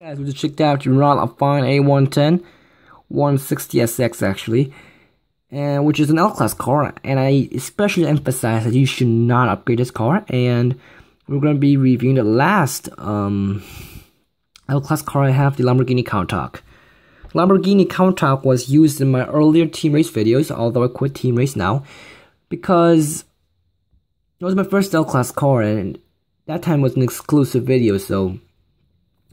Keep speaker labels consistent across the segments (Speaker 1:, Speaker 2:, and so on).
Speaker 1: Guys, we just checked out your a fine A110 160SX actually, and which is an L-Class car, and I especially emphasize that you should not upgrade this car. And we're going to be reviewing the last L-Class car I have, the Lamborghini Countach. Lamborghini Countach was used in my earlier team race videos, although I quit team race now, because it was my first L-Class car, and that time was an exclusive video, so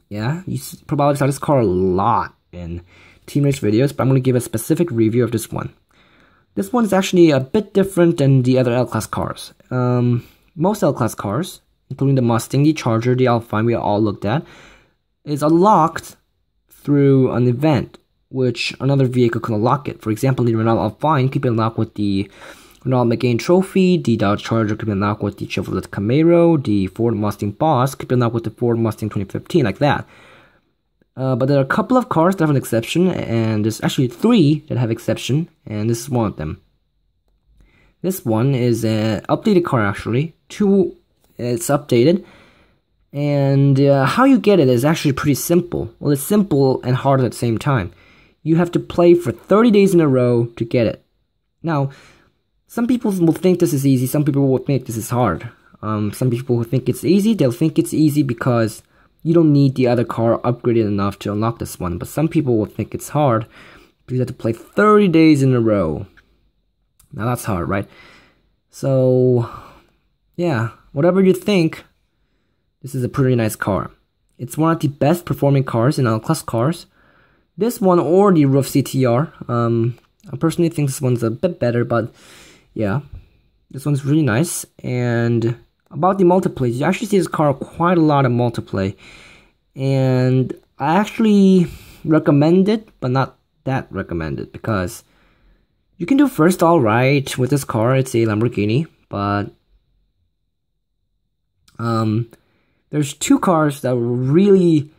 Speaker 1: yeah, you probably saw this car a lot in team race videos, but I'm going to give a specific review of this one. This one is actually a bit different than the other L-Class cars. Most L-Class cars, including the Mustang, the Charger, the Alpine we all looked at, is unlocked through an event, which another vehicle can unlock it. For example, the Renault Alpine could be unlocked with the Renault Megane Trophy, the Dodge Charger could be unlocked with the Chevrolet Camaro, the Ford Mustang Boss could be unlocked with the Ford Mustang 2015, like that. But there are a couple of cars that have an exception, and there's actually 3 that have exception, and this is one of them. This one is an updated car actually. It's updated, and how you get it is actually pretty simple. Well, it's simple and hard at the same time. You have to play for 30 days in a row to get it. Now, some people will think this is easy, some people will think this is hard. Some people will think it's easy, they'll think it's easy because you don't need the other car upgraded enough to unlock this one. But some people will think it's hard because you have to play 30 days in a row. Now that's hard, right? So, yeah, whatever you think, this is a pretty nice car. It's one of the best performing cars in L-Class cars. This one or the RUF CTR. I personally think this one's a bit better, but yeah, this one's really nice. And about the Multiplay, you actually see this car quite a lot of Multiplay, and I actually recommend it, but not that recommended, because you can do first alright with this car. It's a Lamborghini, but there's 2 cars that will really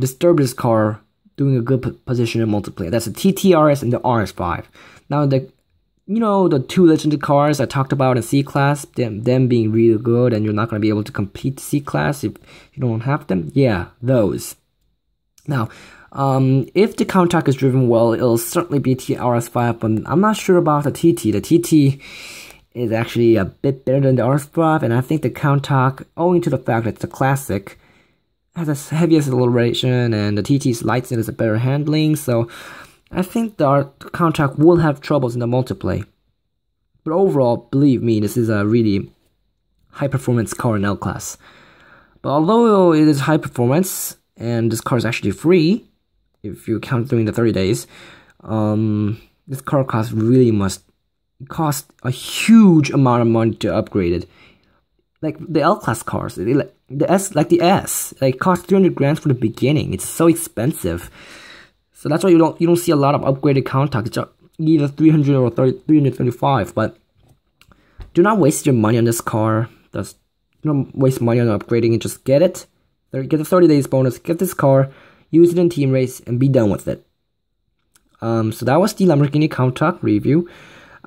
Speaker 1: disturb this car doing a good position in Multiplay. That's the TTRS and the RS5. Now, the 2 legendary cars I talked about in C-Class, them being really good, and you're not going to be able to compete C-Class if you don't have them. Yeah, those. Now, if the Countach is driven well, it'll certainly be RS5, but I'm not sure about the TT. The TT is actually a bit better than the RS5, and I think the Countach, owing to the fact that it's a classic, has a heavy acceleration, and the TT's lights and has a better handling, so I think the Countach will have troubles in the Multiplay. But overall, believe me, this is a really high performance car in L-Class. But although it is high performance, and this car is actually free, if you count during the 30 days, this car cost a huge amount of money to upgrade it. Like the L-Class cars, the S, it costs 300 grand for the beginning. It's so expensive. So that's why you don't see a lot of upgraded Countach. It's either 300 or 325. But do not waste your money on this car. Just don't waste money on upgrading it. Just get it. Get the 30 days bonus. Get this car. Use it in team race and be done with it. So that was the Lamborghini Countach review.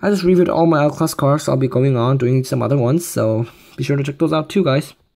Speaker 1: I just reviewed all my L-Class cars. So I'll be going on doing some other ones. So be sure to check those out too, guys.